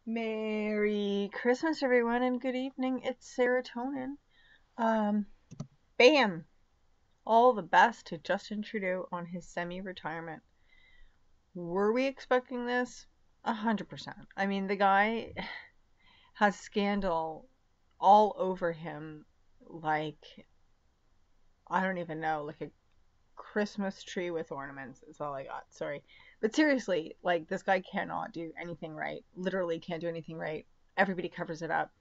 Merry Christmas, everyone, and good evening. It's serotonin. Um, Bam! All the best to Justin Trudeau on his semi-retirement. Were we expecting this? 100%. I mean, the guy has scandal all over him, like, I don't even know, like a Christmas tree with ornaments is all I got. Sorry. But seriously, like, this guy cannot do anything right. Literally can't do anything right. Everybody covers it up.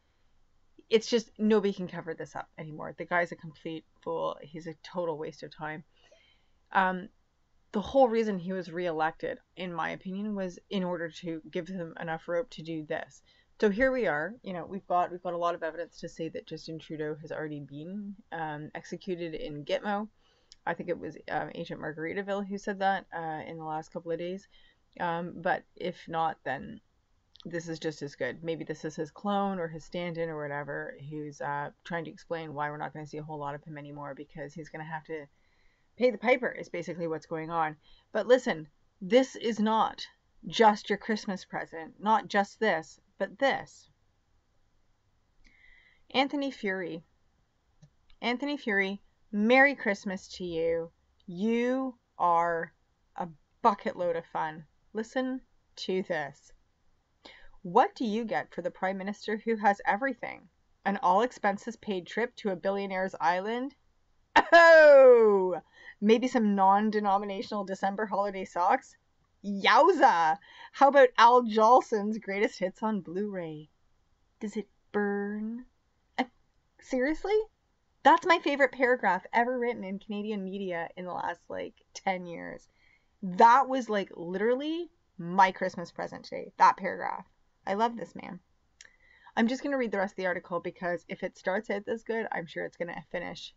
It's just nobody can cover this up anymore. The guy's a complete fool. He's a total waste of time. Um, the whole reason he was reelected, in my opinion, was in order to give him enough rope to do this. So here we are. You know, we've got a lot of evidence to say that Justin Trudeau has already been executed in Gitmo. I think it was Agent Margaritaville who said that in the last couple of days. But if not, then this is just as good. Maybe this is his clone or his stand-in or whatever who's trying to explain why we're not going to see a whole lot of him anymore because he's going to have to pay the piper is basically what's going on. But listen, this is not just your Christmas present. Not just this, but this. Anthony Furey. Anthony Furey, Merry Christmas to you. You are a bucket load of fun. Listen to this. What do you get for the Prime Minister who has everything? An all expenses paid trip to a billionaire's island? Oh! Maybe some non-denominational December holiday socks? Yowza! How about Al Jolson's greatest hits on Blu-ray? Does it burn? Seriously? That's my favorite paragraph ever written in Canadian media in the last, 10 years. That was, literally my Christmas present today. That paragraph. I love this man. I'm just going to read the rest of the article because if it starts out this good, I'm sure it's going to finish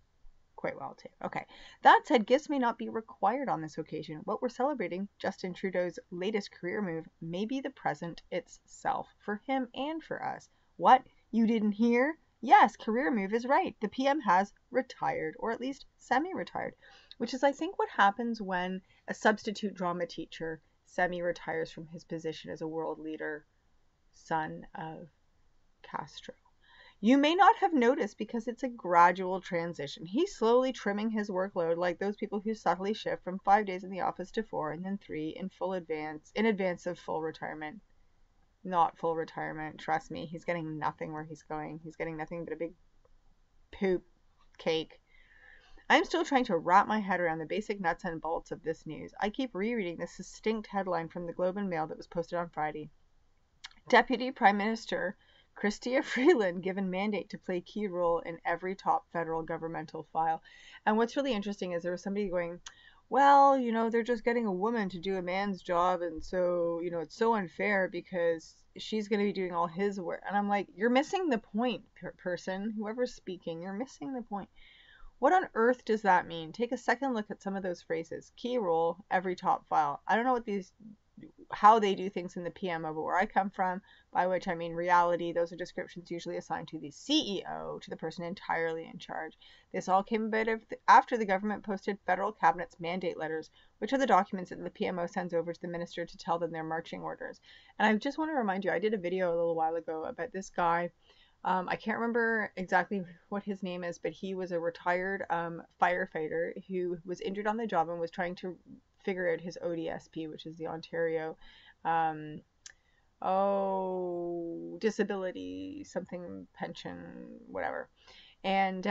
quite well too. Okay. That said, gifts may not be required on this occasion. What we're celebrating, Justin Trudeau's latest career move, may be the present itself for him and for us. What? You didn't hear? Yes, career move is right. The PM has retired, or at least semi-retired, which is, I think, what happens when a substitute drama teacher semi-retires from his position as a world leader, son of Castro. You may not have noticed because it's a gradual transition. He's slowly trimming his workload like those people who subtly shift from 5 days in the office to 4 and then 3 in advance of full retirement. Not full retirement, trust me. He's getting nothing where he's going. He's getting nothing but a big poop cake. I'm still trying to wrap my head around the basic nuts and bolts of this news. I keep rereading this succinct headline from the Globe and Mail that was posted on Friday. Deputy Prime Minister Chrystia Freeland given mandate to play key role in every top federal governmental file. And what's really interesting is there was somebody going, well, they're just getting a woman to do a man's job, and so, it's so unfair because she's going to be doing all his work. And I'm like, you're missing the point, person, whoever's speaking, you're missing the point. What on earth does that mean? Take a second look at some of those phrases. Key role, every top file. I don't know how they do things in the PMO, but where I come from, by which I mean reality, those are descriptions usually assigned to the CEO, to the person entirely in charge. This all came about after the government posted federal cabinet's mandate letters, which are the documents that the PMO sends over to the minister to tell them their marching orders. And I just want to remind you, I did a video a little while ago about this guy. I can't remember exactly what his name is, but he was a retired firefighter who was injured on the job and was trying to figure out his ODSP, which is the Ontario disability something pension, whatever. And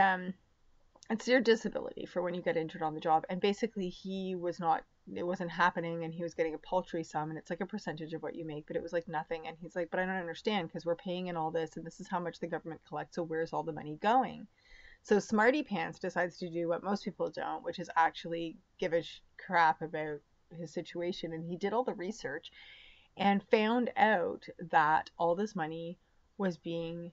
it's your disability for when you get injured on the job. And basically it wasn't happening, and he was getting a paltry sum, and it's like a percentage of what you make, but it was like nothing. And he's like, but I don't understand because we're paying in all this, and this is how much the government collects, so where's all the money going? So Smarty Pants decides to do what most people don't, which is actually give a crap about his situation. And he did all the research and found out that all this money was being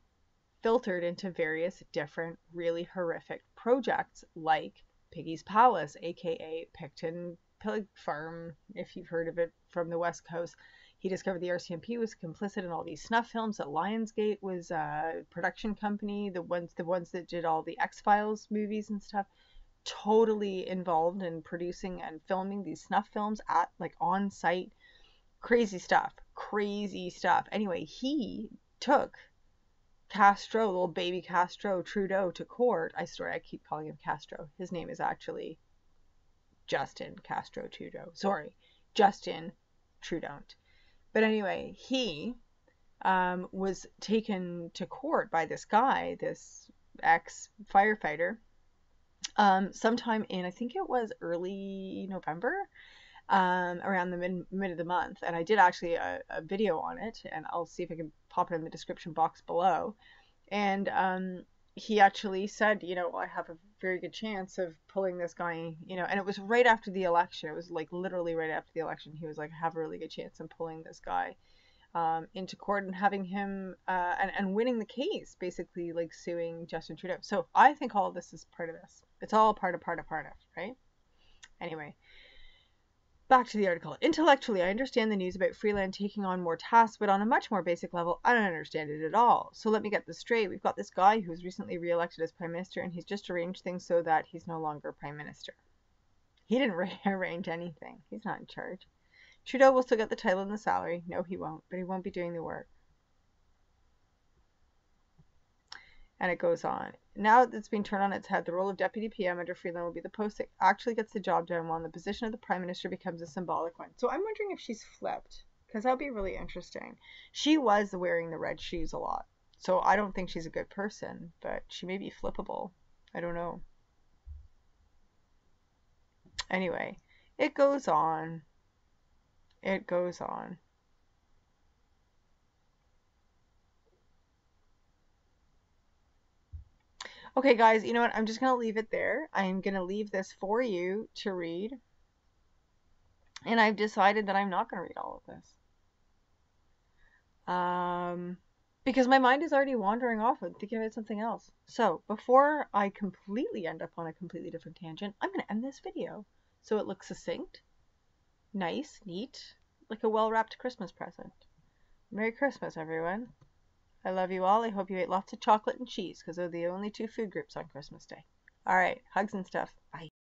filtered into various different really horrific projects like Piggy's Palace, aka Picton Pig Farm, if you've heard of it from the West Coast. He discovered the RCMP was complicit in all these snuff films, that Lionsgate was a production company, the ones that did all the X-Files movies and stuff, totally involved in producing and filming these snuff films at on site. Crazy stuff. crazy stuff. Anyway, he took Castro, little baby Castro, Trudeau, to court. I swear I keep calling him Castro. His name is actually Justin Castro Trudeau. Sorry, Justin Trudeau. But anyway, he was taken to court by this guy, this ex-firefighter, sometime in, I think it was early November, around the mid of the month. And I did actually a video on it, and I'll see if I can pop it in the description box below. And he actually said, I have a very good chance of pulling this guy, and it was right after the election. It was like literally right after the election. He was like, I have a really good chance of pulling this guy into court and having him and winning the case, basically like suing Justin Trudeau. So I think all of this is part of this. It's all part of, right? Anyway, back to the article. Intellectually, I understand the news about Freeland taking on more tasks, but on a much more basic level, I don't understand it at all. So let me get this straight. We've got this guy who was recently re-elected as Prime Minister, and he's just arranged things so that he's no longer Prime Minister. He didn't arrange anything. He's not in charge. Trudeau will still get the title and the salary. No, he won't, but he won't be doing the work. And it goes on. Now that it's been turned on its head, the role of Deputy PM under Freeland will be the post that actually gets the job done, while the position of the Prime Minister becomes a symbolic one. So I'm wondering if she's flipped, because that would be really interesting. She was wearing the red shoes a lot, so I don't think she's a good person, but she may be flippable. I don't know. Anyway, it goes on. It goes on. Okay, guys, you know what? I'm just going to leave it there. I'm going to leave this for you to read. And I've decided that I'm not going to read all of this. Because my mind is already wandering off and thinking about something else. So before I completely end up on a completely different tangent, I'm going to end this video so it looks succinct, nice, neat, like a well-wrapped Christmas present. Merry Christmas, everyone. I love you all. I hope you ate lots of chocolate and cheese, because they're the only two food groups on Christmas Day. All right, hugs and stuff. Bye.